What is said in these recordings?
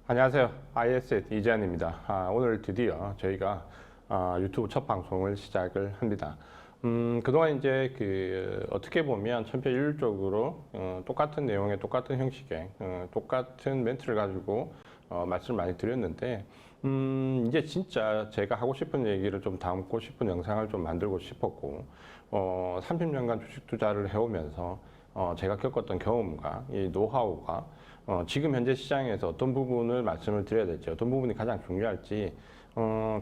안녕하세요. IS의 이재환입니다. 오늘 드디어 저희가 유튜브 첫 방송을 시작을 합니다. 그동안 이제 어떻게 보면 천편일률적으로 똑같은 내용의 똑같은 형식의 똑같은 멘트를 가지고 말씀을 많이 드렸는데 이제 진짜 제가 하고 싶은 얘기를 좀 담고 싶은 영상을 좀 만들고 싶었고 30년간 주식 투자를 해오면서 제가 겪었던 경험과 이 노하우가 지금 현재 시장에서 어떤 부분을 말씀을 드려야 될지, 어떤 부분이 가장 중요할지,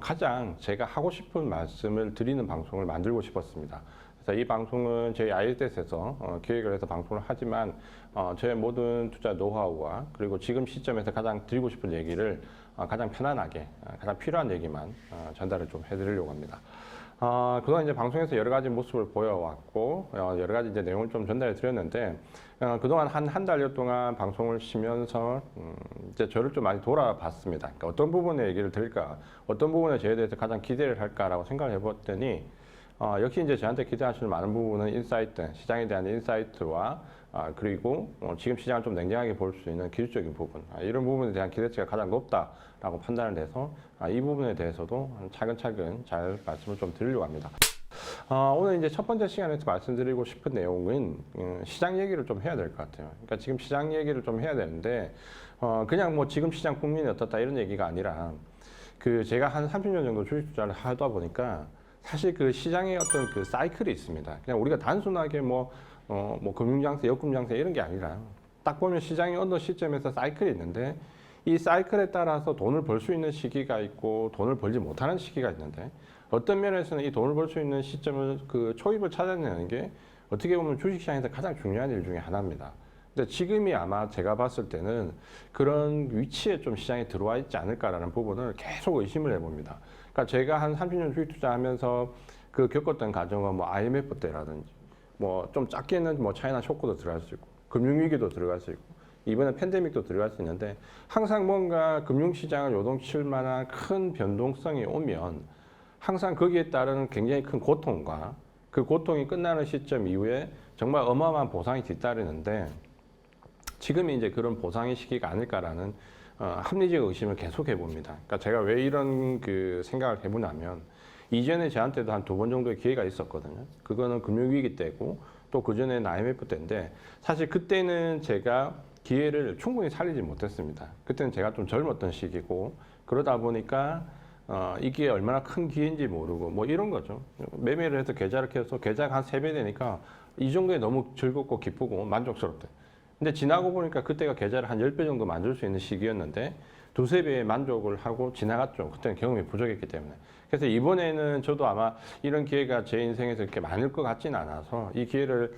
가장 제가 하고 싶은 말씀을 드리는 방송을 만들고 싶었습니다. 그래서 이 방송은 저희 IS에서 기획을 해서 방송을 하지만, 저의 모든 투자 노하우와 그리고 지금 시점에서 가장 드리고 싶은 얘기를 가장 편안하게, 가장 필요한 얘기만 전달을 좀 해드리려고 합니다. 그동안 이제 방송에서 여러 가지 모습을 보여왔고, 여러 가지 이제 내용을 좀 전달해 드렸는데, 그동안 한 달여 동안 방송을 쉬면서, 이제 저를 좀 많이 돌아봤습니다. 그러니까 어떤 부분에 얘기를 드릴까, 어떤 부분에 저에 대해서 가장 기대를 할까라고 생각을 해봤더니, 역시 이제 저한테 기대하시는 많은 부분은 인사이트, 시장에 대한 인사이트와 그리고 지금 시장을 좀 냉정하게 볼 수 있는 기술적인 부분, 이런 부분에 대한 기대치가 가장 높다라고 판단을 해서 이 부분에 대해서도 차근차근 잘 말씀을 좀 드리려고 합니다. 오늘 이제 첫 번째 시간에서 말씀드리고 싶은 내용은 시장 얘기를 좀 해야 될 것 같아요. 그러니까 지금 시장 얘기를 좀 해야 되는데 그냥 뭐 지금 시장 국민이 어떻다 이런 얘기가 아니라 제가 한 30년 정도 주식 투자를 하다 보니까 사실 그 시장의 어떤 그 사이클이 있습니다. 그냥 우리가 단순하게 뭐 금융장세, 역금장세 이런 게 아니라 딱 보면 시장이 어느 시점에서 사이클이 있는데 이 사이클에 따라서 돈을 벌 수 있는 시기가 있고 돈을 벌지 못하는 시기가 있는데 어떤 면에서는 이 돈을 벌 수 있는 시점을 초입을 찾아내는 게 어떻게 보면 주식시장에서 가장 중요한 일 중에 하나입니다. 근데 지금이 아마 제가 봤을 때는 그런 위치에 좀 시장에 들어와 있지 않을까라는 부분을 계속 의심을 해봅니다. 그러니까 제가 한 30년 주식 투자하면서 겪었던 과정은 뭐 IMF 때라든지 뭐 좀 작게는 뭐 차이나 쇼크도 들어갈 수 있고 금융위기도 들어갈 수 있고 이번에 팬데믹도 들어갈 수 있는데 항상 뭔가 금융시장을 요동칠 만한 큰 변동성이 오면 항상 거기에 따르는 굉장히 큰 고통과 그 고통이 끝나는 시점 이후에 정말 어마어마한 보상이 뒤따르는데 지금이 이제 그런 보상의 시기가 아닐까라는 합리적 의심을 계속 해봅니다. 그러니까 제가 왜 이런 생각을 해보냐면 이전에 저한테도 한 2번 정도의 기회가 있었거든요. 그거는 금융위기 때고 또 그전에는 IMF 때인데 사실 그때는 제가 기회를 충분히 살리지 못했습니다. 그때는 제가 좀 젊었던 시기고 그러다 보니까 이게 얼마나 큰 기회인지 모르고 뭐 이런 거죠. 매매를 해서 계좌를 켜서 계좌가 한 3배 되니까 이 정도에 너무 즐겁고 기쁘고 만족스럽대. 근데 지나고 보니까 그때가 계좌를 한 10배 정도 만들 수 있는 시기였는데 2~3배의 만족을 하고 지나갔죠. 그때는 경험이 부족했기 때문에. 그래서 이번에는 저도 아마 이런 기회가 제 인생에서 이렇게 많을 것 같지는 않아서 이 기회를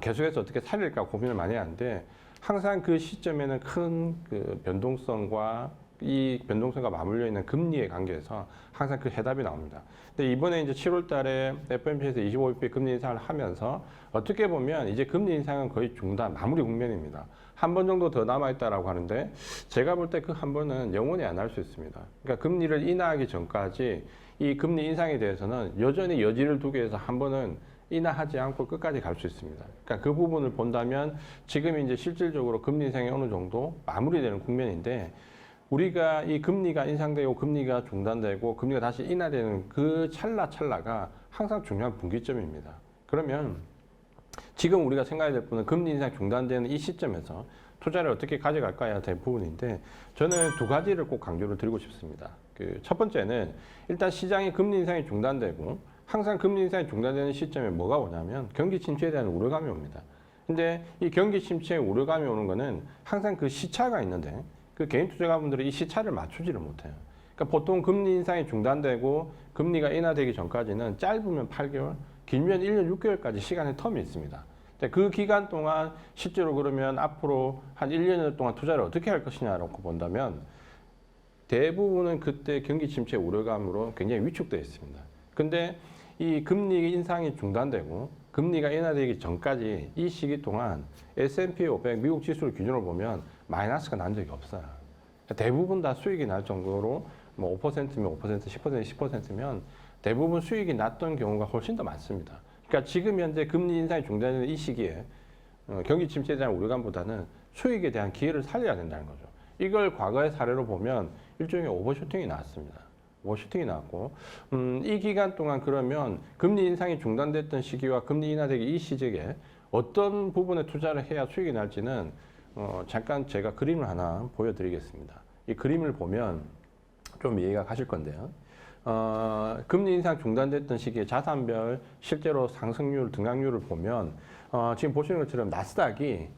계속해서 어떻게 살릴까 고민을 많이 하는데 항상 그 시점에는 큰 변동성과 이 변동성과 맞물려 있는 금리의 관계에서 항상 그 해답이 나옵니다. 근데 이번에 이제 7월 달에 FOMC에서 25bp 금리 인상을 하면서 어떻게 보면 이제 금리 인상은 거의 중단, 마무리 국면입니다. 한 번 정도 더 남아있다라고 하는데 제가 볼 때 그 한 번은 영원히 안 할 수 있습니다. 그러니까 금리를 인하하기 전까지 이 금리 인상에 대해서는 여전히 여지를 두기 위해서 한 번은 인하하지 않고 끝까지 갈 수 있습니다. 그러니까 그 부분을 본다면 지금 이제 실질적으로 금리 인상이 어느 정도 마무리되는 국면인데 우리가 이 금리가 인상되고 금리가 중단되고 금리가 다시 인하되는 그 찰나가 항상 중요한 분기점입니다. 그러면 지금 우리가 생각해야 될 부분은 금리 인상 중단되는 이 시점에서 투자를 어떻게 가져갈까야 될 부분인데 저는 2가지를 꼭 강조를 드리고 싶습니다. 첫 번째는 일단 시장의 금리 인상이 중단되고 항상 금리 인상이 중단되는 시점에 뭐가 오냐면 경기 침체에 대한 우려감이 옵니다. 근데 이 경기 침체에 우려감이 오는 거는 항상 그 시차가 있는데 개인 투자가분들이 이 시차를 맞추지를 못해요. 그러니까 보통 금리 인상이 중단되고 금리가 인하되기 전까지는 짧으면 8개월, 길면 1년 6개월까지 시간의 텀이 있습니다. 그 기간 동안 실제로 그러면 앞으로 한 1년 동안 투자를 어떻게 할 것이냐라고 본다면 대부분은 그때 경기 침체 우려감으로 굉장히 위축되어 있습니다. 근데 이 금리 인상이 중단되고 금리가 인하되기 전까지 이 시기 동안 S&P 500 미국 지수를 기준으로 보면 마이너스가 난 적이 없어요. 대부분 다 수익이 날 정도로 뭐 5%면 5%, 10%면 10%면 대부분 수익이 났던 경우가 훨씬 더 많습니다. 그러니까 지금 현재 금리 인상이 중단되는 이 시기에 경기 침체에 대한 우려감보다는 수익에 대한 기회를 살려야 된다는 거죠. 이걸 과거의 사례로 보면 일종의 오버슈팅이 나왔습니다. 오버슈팅이 나왔고 이 기간 동안 그러면 금리 인상이 중단됐던 시기와 금리 인하되기 이 시기에 어떤 부분에 투자를 해야 수익이 날지는 잠깐 제가 그림을 하나 보여드리겠습니다. 이 그림을 보면 좀 이해가 가실 건데요. 금리 인상 중단됐던 시기에 자산별 실제로 상승률, 등락률을 보면 지금 보시는 것처럼 나스닥이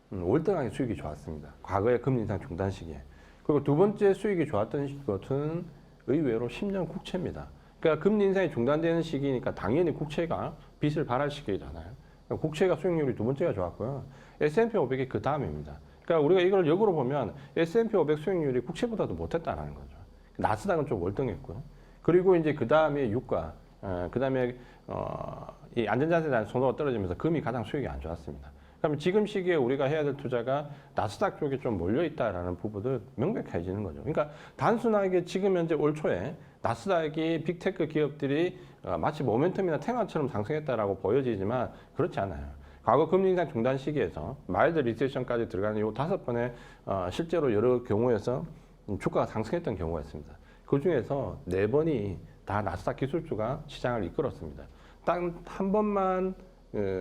월등하게 수익이 좋았습니다. 과거의 금리 인상 중단 시기에. 그리고 두 번째 수익이 좋았던 것은 의외로 10년 국채입니다. 그러니까 금리 인상이 중단되는 시기니까 당연히 국채가 빚을 발할 시기잖아요. 그러니까 국채가 수익률이 두 번째가 좋았고요. S&P 500이 그 다음입니다. 그러니까 우리가 이걸 역으로 보면 S&P 500 수익률이 국채보다도 못했다는 거죠. 나스닥은 좀 월등했고요. 그리고 이제 그 다음에 유가, 그 다음에 이 안전자산에 대한 선호가 떨어지면서 금이 가장 수익이 안 좋았습니다. 그러면 지금 시기에 우리가 해야 될 투자가 나스닥 쪽에 좀 몰려 있다라는 부분도 명백해지는 거죠. 그러니까 단순하게 지금 현재 올 초에 나스닥이 빅테크 기업들이 마치 모멘텀이나 테마처럼 상승했다라고 보여지지만 그렇지 않아요. 과거 금리 인상 중단 시기에서 마일드 리세션까지 들어가는 이 5번의 실제로 여러 경우에서 주가가 상승했던 경우가 있습니다. 그 중에서 4번이 다 나스닥 기술주가 시장을 이끌었습니다. 딱 한 번만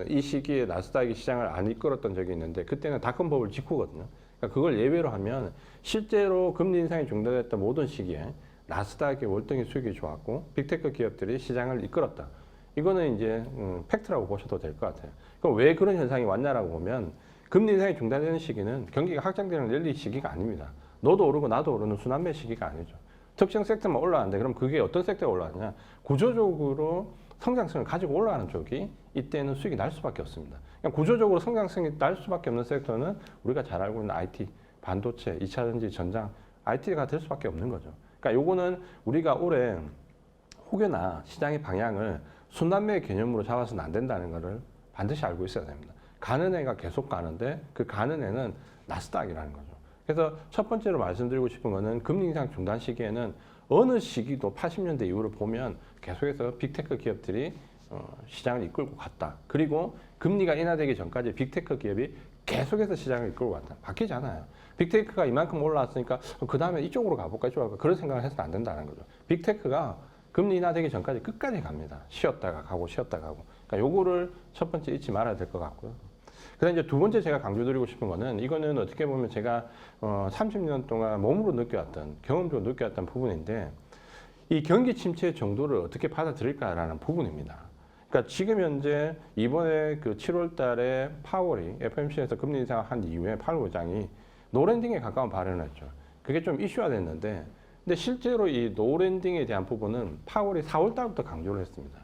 이 시기에 나스닥이 시장을 안 이끌었던 적이 있는데 그때는 닷컴 버블 직후거든요. 그러니까 그걸 예외로 하면 실제로 금리 인상이 중단됐던 모든 시기에 나스닥의 월등히 수익이 좋았고 빅테크 기업들이 시장을 이끌었다. 이거는 이제 팩트라고 보셔도 될 것 같아요. 그럼 왜 그런 현상이 왔냐라고 보면 금리 인상이 중단되는 시기는 경기가 확장되는 랠리 시기가 아닙니다. 너도 오르고 나도 오르는 순환매 시기가 아니죠. 특정 섹터만 올라가는데 그럼 그게 어떤 섹터가 올라가냐? 구조적으로 성장성을 가지고 올라가는 쪽이 이때는 수익이 날 수밖에 없습니다. 그러니까 구조적으로 성장성이 날 수밖에 없는 섹터는 우리가 잘 알고 있는 IT, 반도체, 2차전지, 전장, IT가 될 수밖에 없는 거죠. 그러니까 요거는 우리가 올해 혹여나 시장의 방향을 순환매 개념으로 잡아서는 안 된다는 것을 반드시 알고 있어야 됩니다. 가는 애가 계속 가는데 그 가는 애는 나스닥이라는 거죠. 그래서 첫 번째로 말씀드리고 싶은 거는 금리 인상 중단 시기에는 어느 시기도 80년대 이후를 보면 계속해서 빅테크 기업들이 시장을 이끌고 갔다. 그리고 금리가 인하되기 전까지 빅테크 기업이 계속해서 시장을 이끌고 갔다. 바뀌지 않아요. 빅테크가 이만큼 올라왔으니까 그 다음에 이쪽으로 가볼까 이쪽으로 가볼까 그런 생각을 해서는 안 된다는 거죠. 빅테크가 금리 인하되기 전까지 끝까지 갑니다. 쉬었다가 가고 쉬었다가 가고. 그러니까 요거를 첫 번째 잊지 말아야 될 것 같고요. 그다음 이제 두 번째 제가 강조드리고 싶은 거는 이거는 어떻게 보면 제가 30년 동안 몸으로 느껴왔던 경험적으로 느껴왔던 부분인데 이 경기 침체 정도를 어떻게 받아들일까라는 부분입니다. 그러니까 지금 현재 이번에 그 7월 달에 파월이 FOMC에서 금리 인상을 한 이후에 파월 의장이 노랜딩에 가까운 발언을 했죠. 그게 좀 이슈화 됐는데 근데 실제로 이 노랜딩에 대한 부분은 파월이 4월 달부터 강조를 했습니다.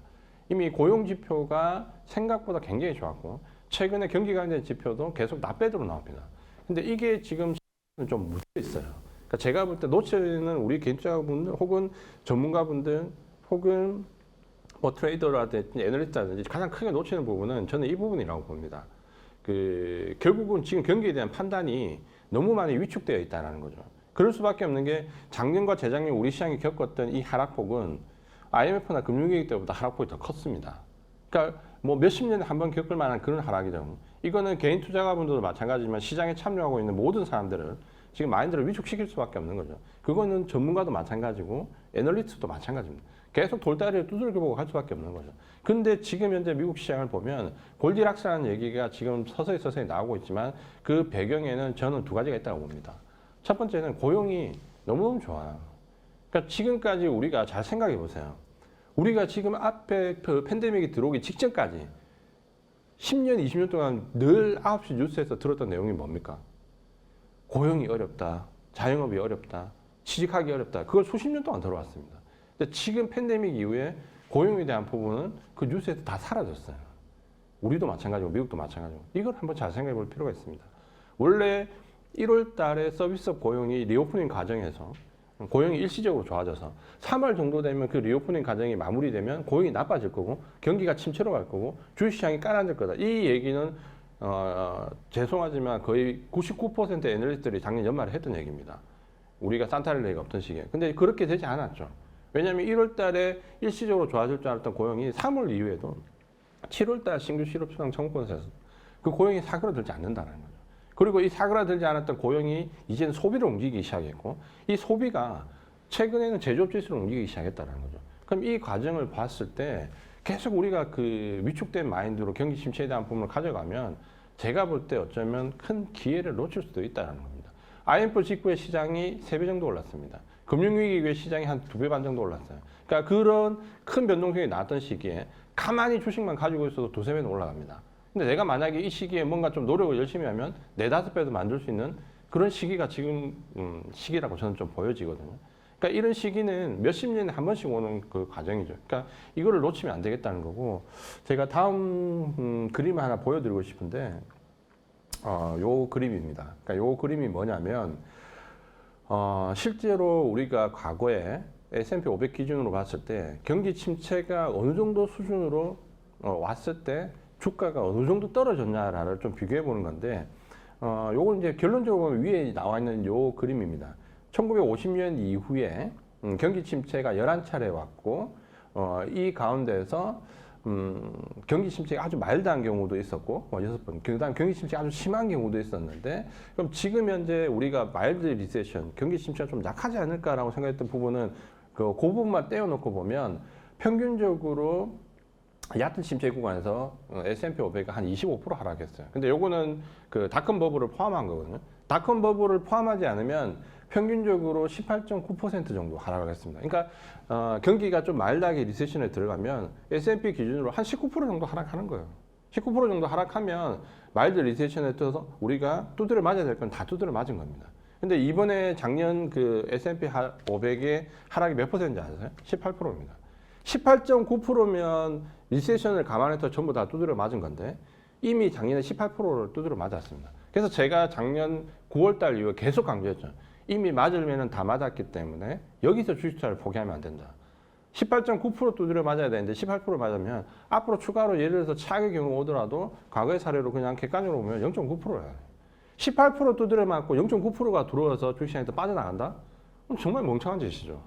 이미 고용 지표가 생각보다 굉장히 좋았고 최근에 경기 관련 지표도 계속 나빼드로 나옵니다. 근데 이게 지금 좀 묻혀 있어요. 그러니까 제가 볼 때 놓치는 우리 개인 투자자분들 혹은 전문가분들 혹은 뭐 트레이더라든지 애널리스트라든지 가장 크게 놓치는 부분은 저는 이 부분이라고 봅니다. 결국은 지금 경기에 대한 판단이 너무 많이 위축되어 있다는 거죠. 그럴 수밖에 없는 게 작년과 재작년 우리 시장이 겪었던 이 하락폭은 IMF나 금융위기 때보다 하락폭이 더 컸습니다. 그러니까 뭐 몇십 년에 한 번 겪을 만한 그런 하락이죠. 이거는 개인 투자가분들도 마찬가지지만 시장에 참여하고 있는 모든 사람들을 지금 마인드를 위축시킬 수밖에 없는 거죠. 그거는 전문가도 마찬가지고 애널리스트도 마찬가지입니다. 계속 돌다리를 두들겨보고 갈 수밖에 없는 거죠. 근데 지금 현재 미국 시장을 보면 골디락스라는 얘기가 지금 서서히 나오고 있지만 그 배경에는 저는 두 가지가 있다고 봅니다. 첫 번째는 고용이 너무너무 좋아요. 그러니까 지금까지 우리가 잘 생각해 보세요. 우리가 지금 앞에 그 팬데믹이 들어오기 직전까지 10년, 20년 동안 늘 9시 뉴스에서 들었던 내용이 뭡니까? 고용이 어렵다. 자영업이 어렵다. 취직하기 어렵다. 그걸 수십 년 동안 들어왔습니다. 근데 지금 팬데믹 이후에 고용에 대한 부분은 그 뉴스에서 다 사라졌어요. 우리도 마찬가지고 미국도 마찬가지고. 이걸 한번 잘 생각해 볼 필요가 있습니다. 원래 1월 달에 서비스업 고용이 리오프닝 과정에서 고용이 일시적으로 좋아져서 3월 정도 되면 그 리오프닝 과정이 마무리되면 고용이 나빠질 거고 경기가 침체로 갈 거고 주식시장이 깔아앉을 거다. 이 얘기는 죄송하지만 거의 99% 애널리스트들이 작년 연말에 했던 얘기입니다. 우리가 산타렐레가 없던 시기에. 근데 그렇게 되지 않았죠. 왜냐하면 1월 달에 일시적으로 좋아질 줄 알았던 고용이 3월 이후에도 7월 달 신규 실업 시장 청구권에서 그 고용이 사그러들지 않는다는 거죠. 그리고 이 사그라들지 않았던 고용이 이제는 소비를 움직이기 시작했고 이 소비가 최근에는 제조업 지수를 움직이기 시작했다는 거죠. 그럼 이 과정을 봤을 때 계속 우리가 그 위축된 마인드로 경기 침체에 대한 부분을 가져가면 제가 볼 때 어쩌면 큰 기회를 놓칠 수도 있다는 겁니다. IMF 직후에 시장이 3배 정도 올랐습니다. 금융위기 이후에 시장이 한 2배 반 정도 올랐어요. 그러니까 그런 큰 변동성이 나왔던 시기에 가만히 주식만 가지고 있어도 2~3배는 올라갑니다. 근데 내가 만약에 이 시기에 뭔가 좀 노력을 열심히 하면 4~5배도 만들 수 있는 그런 시기가 지금 시기라고 저는 좀 보여지거든요. 그러니까 이런 시기는 몇십 년에 한 번씩 오는 그 과정이죠. 그러니까 이거를 놓치면 안 되겠다는 거고 제가 다음 그림을 하나 보여드리고 싶은데 요 그림입니다. 그러니까 요 그림이 뭐냐면 실제로 우리가 과거에 S&P 500 기준으로 봤을 때 경기 침체가 어느 정도 수준으로 왔을 때 주가가 어느 정도 떨어졌냐를 좀 비교해 보는 건데 요건 이제 결론적으로 보면 위에 나와 있는 요 그림입니다. 1950년 이후에 경기 침체가 11차례 왔고 이 가운데에서 경기 침체가 아주 마일드한 경우도 있었고 6번 그다음 경기 침체가 아주 심한 경우도 있었는데 그럼 지금 현재 우리가 마일드 리세션 경기 침체가 좀 약하지 않을까라고 생각했던 부분은 그 부분만 떼어놓고 보면 평균적으로 얕은 침체 구간에서 S&P 500가 한 25% 하락했어요. 근데 요거는 그 닷컴 버블을 포함한 거거든요. 닷컴 버블을 포함하지 않으면 평균적으로 18.9% 정도 하락을 했습니다. 그러니까 경기가 좀 마일드하게 리세션에 들어가면 S&P 기준으로 한 19% 정도 하락하는 거예요. 19% 정도 하락하면 마일드 리세션에 떠서 우리가 두드려 맞아야 될 건 다 두드려 맞은 겁니다. 근데 이번에 작년 그 S&P 500의 하락이 몇 %인지 아세요? 18%입니다. 18.9%면 리세션을 감안해서 전부 다 두드려 맞은 건데 이미 작년에 18%를 두드려 맞았습니다. 그래서 제가 작년 9월 달 이후에 계속 강조했죠. 이미 맞으면은 다 맞았기 때문에 여기서 주식 투자를 포기하면 안 된다. 18.9% 두드려 맞아야 되는데 18% 맞으면 앞으로 추가로 예를 들어서 차익의 경우 오더라도 과거의 사례로 그냥 객관적으로 보면 0.9%예요. 18% 두드려 맞고 0.9%가 들어와서 주식시장에서 빠져나간다? 그럼 정말 멍청한 짓이죠.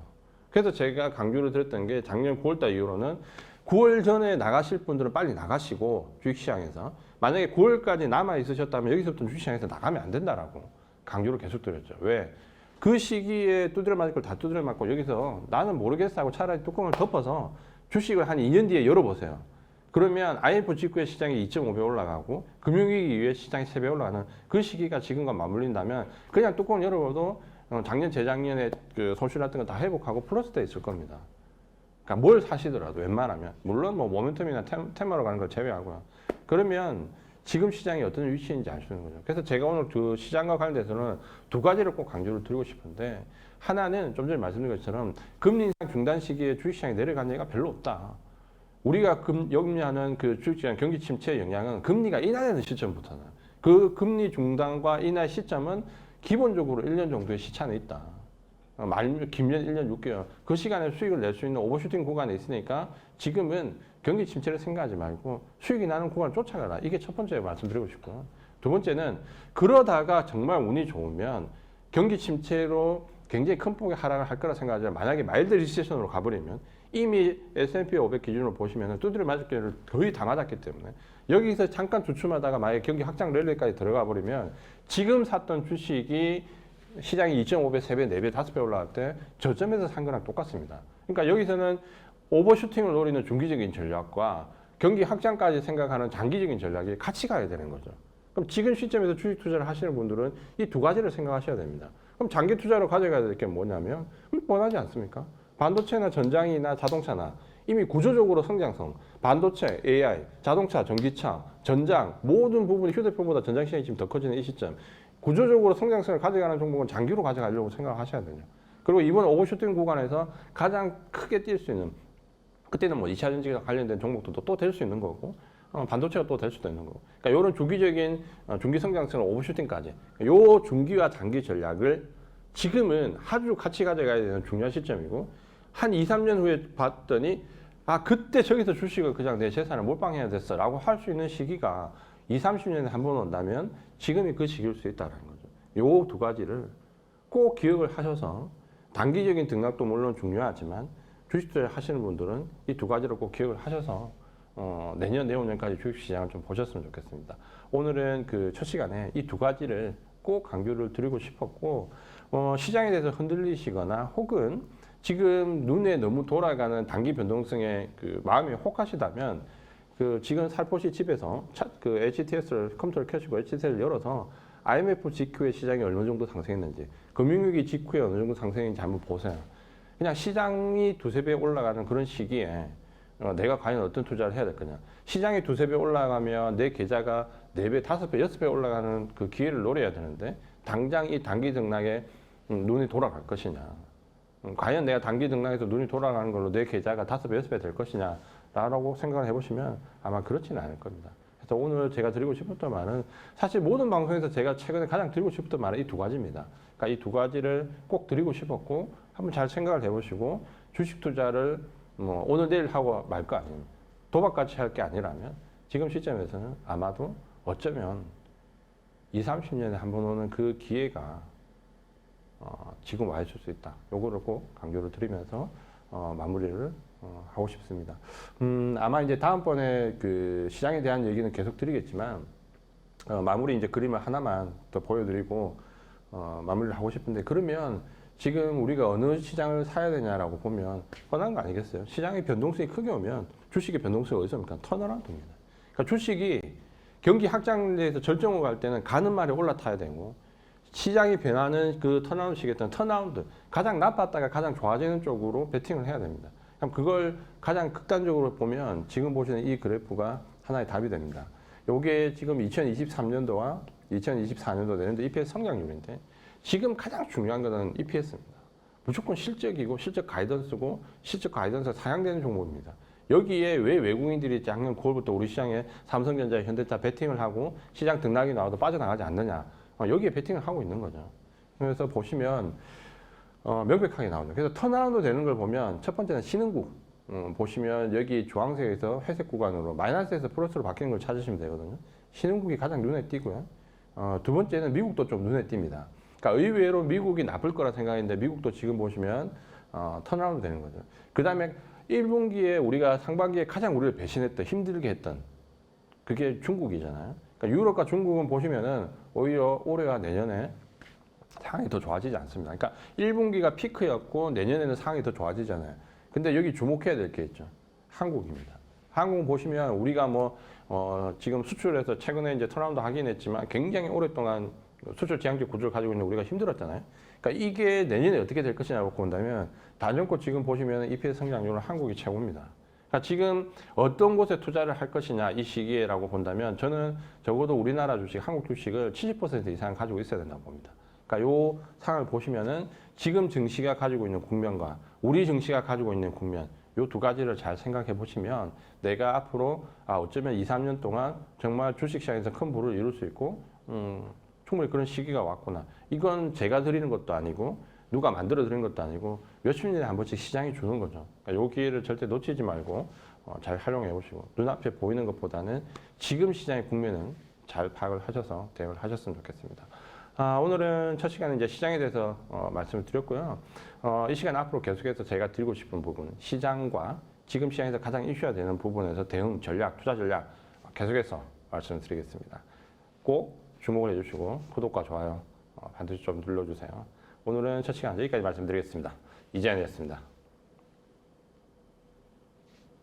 그래서 제가 강조를 드렸던 게 작년 9월달 이후로는 9월 전에 나가실 분들은 빨리 나가시고 주식시장에서 만약에 9월까지 남아 있으셨다면 여기서부터 주식시장에서 나가면 안 된다라고 강조를 계속 드렸죠. 왜? 그 시기에 두드려 맞을 걸 다 두드려 맞고 여기서 나는 모르겠어 하고 차라리 뚜껑을 덮어서 주식을 한 2년 뒤에 열어보세요. 그러면 IMF 직후에 시장이 2.5배 올라가고 금융위기 이후에 시장이 3배 올라가는 그 시기가 지금과 맞물린다면 그냥 뚜껑 열어봐도 작년 재작년에 그 손실 같은 거 다 회복하고 플러스 돼 있을 겁니다. 그러니까 뭘 사시더라도 웬만하면 물론 뭐 모멘텀이나 테마로 가는 걸 제외하고요. 그러면 지금 시장이 어떤 위치인지 알 수 있는 거죠. 그래서 제가 오늘 그 시장과 관련돼서는 두 가지를 꼭 강조를 드리고 싶은데 하나는 좀 전에 말씀드린 것처럼 금리 인상 중단 시기에 주식시장이 내려간 얘기가 별로 없다. 우리가 염려하는 그 주식시장 경기 침체의 영향은 금리가 인하되는 시점부터는 그 금리 중단과 인하 시점은 기본적으로 1년 정도의 시차는 있다. 길면 1년 6개월. 그 시간에 수익을 낼 수 있는 오버슈팅 구간에 있으니까 지금은 경기 침체를 생각하지 말고 수익이 나는 구간을 쫓아가라. 이게 첫 번째 말씀드리고 싶고요. 두 번째는 그러다가 정말 운이 좋으면 경기 침체로 굉장히 큰 폭의 하락을 할 거라 생각하지만 만약에 마일드 리세션으로 가버리면 이미 S&P 500 기준으로 보시면 두드려 맞을 기회를 거의 다 맞았기 때문에 여기서 잠깐 주춤하다가 만약에 경기 확장 랠리까지 들어가 버리면 지금 샀던 주식이 시장이 2.5배, 3배, 4배, 5배 올라갈 때 저점에서 산 거랑 똑같습니다. 그러니까 여기서는 오버슈팅을 노리는 중기적인 전략과 경기 확장까지 생각하는 장기적인 전략이 같이 가야 되는 거죠. 그럼 지금 시점에서 주식 투자를 하시는 분들은 이 두 가지를 생각하셔야 됩니다. 그럼 장기 투자로 가져가야 될 게 뭐냐면 뻔하지 않습니까? 반도체나 전장이나 자동차나 이미 구조적으로 성장성, 반도체, AI, 자동차, 전기차, 전장 모든 부분이 휴대폰보다 전장 시장이 지금 더 커지는 이 시점 구조적으로 성장성을 가져가는 종목은 장기로 가져가려고 생각하셔야 되죠. 그리고 이번 오버슈팅 구간에서 가장 크게 뛸 수 있는 그때는 뭐 2차 전지가 관련된 종목도 또 될 수 있는 거고 반도체가 또 될 수도 있는 거고 그러니까 이런 주기적인 중기 성장성을 오버슈팅까지 요 중기와 장기 전략을 지금은 아주 같이 가져가야 되는 중요한 시점이고 한 2, 3년 후에 봤더니 그때 저기서 주식을 그냥 내 재산을 몰빵해야 됐어 라고 할 수 있는 시기가 20, 30년에 한 번 온다면 지금이 그 시기일 수 있다는 거죠. 요 두 가지를 꼭 기억을 하셔서 단기적인 등락도 물론 중요하지만 주식 투자 하시는 분들은 이 두 가지를 꼭 기억을 하셔서 내년, 내후년까지 주식시장을 좀 보셨으면 좋겠습니다. 오늘은 그 첫 시간에 이 두 가지를 꼭 강조를 드리고 싶었고, 시장에 대해서 흔들리시거나 혹은 지금 눈에 너무 돌아가는 단기 변동성에 그 마음이 혹하시다면 그 지금 살포시 집에서 그 HTS를 컴퓨터를 켜시고 HTS를 열어서 IMF 직후에 시장이 어느 정도 상승했는지, 금융위기 직후에 어느 정도 상승했는지 한번 보세요. 그냥 시장이 두세 배 올라가는 그런 시기에 내가 과연 어떤 투자를 해야 될 거냐. 시장이 두세 배 올라가면 내 계좌가 4배, 5배, 6배 올라가는 그 기회를 노려야 되는데 당장 이 단기 등락에 눈이 돌아갈 것이냐. 과연 내가 단기 등락에서 눈이 돌아가는 걸로 내 계좌가 5배, 6배 될 것이냐 라고 생각을 해보시면 아마 그렇지는 않을 겁니다. 그래서 오늘 제가 드리고 싶었던 말은 사실 모든 방송에서 제가 최근에 가장 드리고 싶었던 말은 이 두 가지입니다. 그러니까 이 두 가지를 꼭 드리고 싶었고 한번 잘 생각을 해보시고 주식 투자를 뭐 오늘 내일 하고 말 거 아니에요. 도박같이 할 게 아니라면 지금 시점에서는 아마도 어쩌면 20, 30년에 한 번 오는 그 기회가 지금 와 있을 수 있다. 요거를 꼭 강조를 드리면서 마무리를 하고 싶습니다. 아마 이제 다음번에 그 시장에 대한 얘기는 계속 드리겠지만 마무리 이제 그림을 하나만 더 보여드리고 마무리를 하고 싶은데, 그러면 지금 우리가 어느 시장을 사야 되냐라고 보면 뻔한 거 아니겠어요? 시장의 변동성이 크게 오면 주식의 변동성이 어디서 옵니까? 턴어라운드입니다. 그러니까 주식이 경기 확장돼서 절정으로 갈 때는 가는 말에 올라타야 되고, 시장이 변하는 그 턴어라운드 시기였던 턴어라운드, 가장 나빴다가 가장 좋아지는 쪽으로 베팅을 해야 됩니다. 그럼 그걸 가장 극단적으로 보면 지금 보시는 이 그래프가 하나의 답이 됩니다. 요게 지금 2023년도와 2024년도 되는데 EPS 성장률인데, 지금 가장 중요한 것은 EPS입니다. 무조건 실적이고 실적 가이던스고 실적 가이던스가 상향되는 종목입니다. 여기에 왜 외국인들이 작년 9월부터 우리 시장에 삼성전자, 현대차 베팅을 하고 시장 등락이 나와도 빠져나가지 않느냐. 여기에 베팅을 하고 있는 거죠. 그래서 보시면 명백하게 나오죠. 그래서 턴어라운드 되는 걸 보면 첫 번째는 신흥국. 보시면 여기 주황색에서 회색 구간으로 마이너스에서 플러스로 바뀌는 걸 찾으시면 되거든요. 신흥국이 가장 눈에 띄고요. 두 번째는 미국도 좀 눈에 띕니다. 그러니까 의외로 미국이 나쁠 거라 생각했는데 미국도 지금 보시면 턴어라운드 되는 거죠. 그 다음에 1분기에 우리가 상반기에 가장 우리를 배신했던, 힘들게 했던 그게 중국이잖아요. 그러니까 유럽과 중국은 보시면은 오히려 올해와 내년에 상황이 더 좋아지지 않습니다. 그러니까 1분기가 피크였고 내년에는 상황이 더 좋아지잖아요. 근데 여기 주목해야 될 게 있죠. 한국입니다. 한국 보시면 우리가 지금 수출해서 최근에 이제 턴어라운드 하긴 했지만 굉장히 오랫동안 수출 지향적 구조를 가지고 있는 우리가 힘들었잖아요. 그러니까 이게 내년에 어떻게 될 것이냐고 본다면 단연코 지금 보시면 EPS 성장률은 한국이 최고입니다. 그러니까 지금 어떤 곳에 투자를 할 것이냐 이 시기에라고 본다면 저는 적어도 우리나라 주식, 한국 주식을 70% 이상 가지고 있어야 된다고 봅니다. 그러니까 요 상을 보시면은 지금 증시가 가지고 있는 국면과 우리 증시가 가지고 있는 국면, 요 두 가지를 잘 생각해 보시면 내가 앞으로 어쩌면 2, 3년 동안 정말 주식시장에서 큰 부를 이룰 수 있고 충분히 그런 시기가 왔구나. 이건 제가 드리는 것도 아니고 누가 만들어 드리는 것도 아니고 몇십 년에 한 번씩 시장이 주는 거죠. 그러니까 이 기회를 절대 놓치지 말고 잘 활용해 보시고 눈앞에 보이는 것보다는 지금 시장의 국면은 잘 파악을 하셔서 대응을 하셨으면 좋겠습니다. 오늘은 첫 시간에 이제 시장에 대해서 말씀을 드렸고요. 이 시간 앞으로 계속해서 제가 드리고 싶은 부분, 시장과 지금 시장에서 가장 이슈가 되는 부분에서 대응 전략, 투자 전략 계속해서 말씀을 드리겠습니다. 꼭 주목을 해주시고 구독과 좋아요 반드시 좀 눌러주세요. 오늘은 첫 시간 여기까지 말씀드리겠습니다. 이재현이었습니다.